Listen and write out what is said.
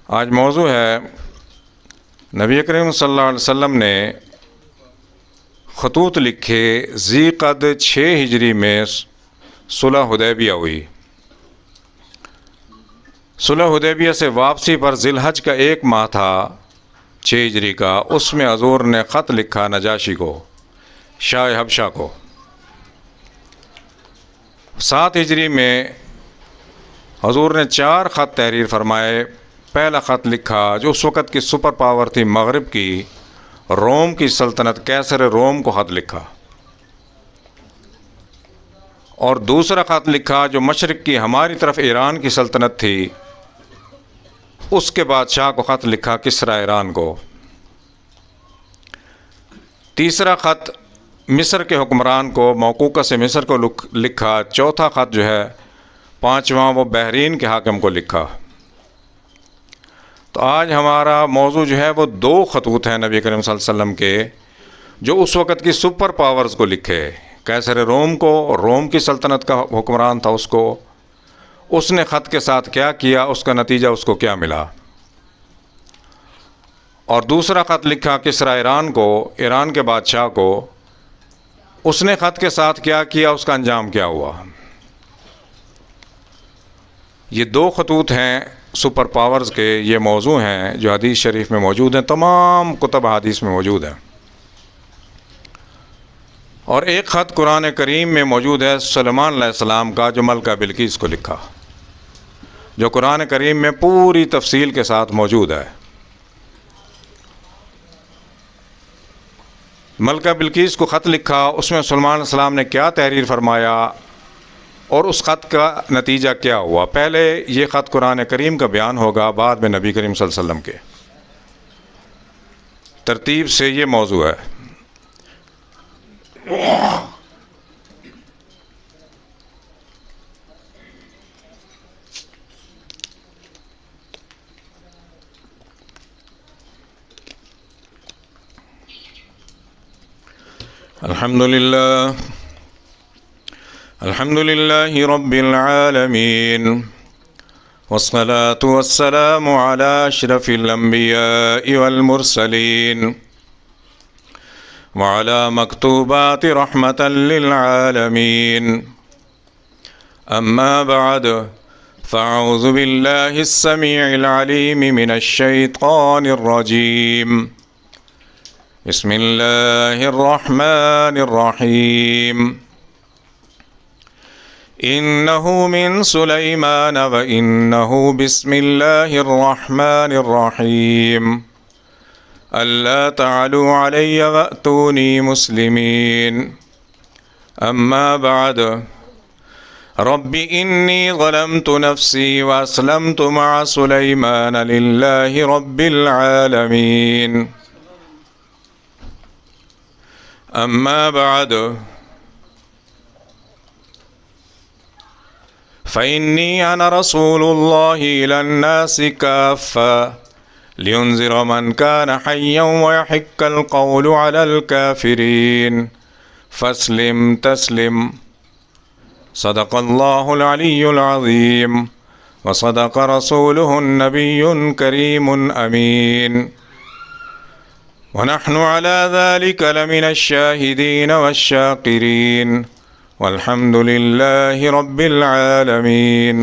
آج موضوع ہے نبی کریم صلی اللہ علیہ وسلم نے خطوط لکھے ذی قعد 6 ہجری میں صلح حدیبیہ ہوئی۔ صلح حدیبیہ سے واپسی پر ذی الحج کا 1 ماہ تھا 6 ہجری کا، اس میں حضور نے خط لکھا نجاشی کو، شاہ حبشہ کو۔ 7 ہجری میں حضور نے 4 خط تحریر فرمائے۔ پہلا خط لکھا جو اس وقت کی سپر پاور تھی مغرب کی، روم کی سلطنت، قیصر روم کو خط لکھا۔ اور دوسرا خط لکھا جو مشرق کی ہماری طرف ایران کی سلطنت تھی، اس کے بادشاہ کو خط لکھا، کسریٰ ایران کو۔ تیسرا خط مصر کے حکمران کو، موقوقہ سے مصر کو لکھا۔ چوتھا خط جو ہے 5واں، وہ بحرین کے حاکم کو لکھا۔ تو آج ہمارا موضوع جو ہے وہ 2 خطوط ہیں نبی کریم صلی اللہ علیہ وسلم کے، جو اس وقت کی سپر پاورز کو لکھے۔ قیصر روم کو، روم کی سلطنت کا حکمران تھا، اس نے خط کے ساتھ کیا کیا، اس کا نتیجہ اس کو کیا ملا۔ اور دوسرا خط لکھا کسریٰ ایران کو، ایران کے بادشاہ کو، اس نے خط کے ساتھ کیا کیا، اس کا انجام کیا ہوا۔ یہ 2 خطوط ہیں سپر پاورز کے، یہ موضوع ہیں جو حدیث شریف میں موجود ہیں، تمام کتب حدیث میں موجود ہیں۔ اور ایک خط قرآن کریم میں موجود ہے سلیمان علیہ السلام کا، جو ملکہ بلقیس کو لکھا، جو قرآن کریم میں پوری تفصیل کے ساتھ موجود ہے۔ ملکہ بلقیس کو خط لکھا، اس میں سلیمان علیہ السلام نے کیا تحریر فرمایا اور اس خط کا نتیجہ کیا ہوا۔ پہلے یہ خط قرآن کریم کا بیان ہوگا، بعد میں نبی کریم صلی اللہ علیہ وسلم کے۔ ترتیب سے یہ موضوع ہے۔ الحمد لله رب العالمين، والصلاة والسلام على أشرف الأنبياء والمرسلين، وعلى مكتوبات رحمة للعالمين، أما بعد، فأعوذ بالله السميع العليم من الشيطان الرجيم، بسم الله الرحمن الرحيم، إنه من سليمان وإنه بسم الله الرحمن الرحيم، ألا تعلوا علي وأتوني مسلمين، أما بعد، رب إني ظلمت نفسي وأسلمت مع سليمان لله رب العالمين، أما بعد، فإني أنا رسول الله إلى الناس كافة لينذر من كان حيا ويحق القول على الكافرين، فاسلم تسلم، صدق الله العلي العظيم، وصدق رسوله النبي الكريم أمين، ونحن على ذلك لمن الشاهدين والشاكرين، والحمد لله رب العالمين۔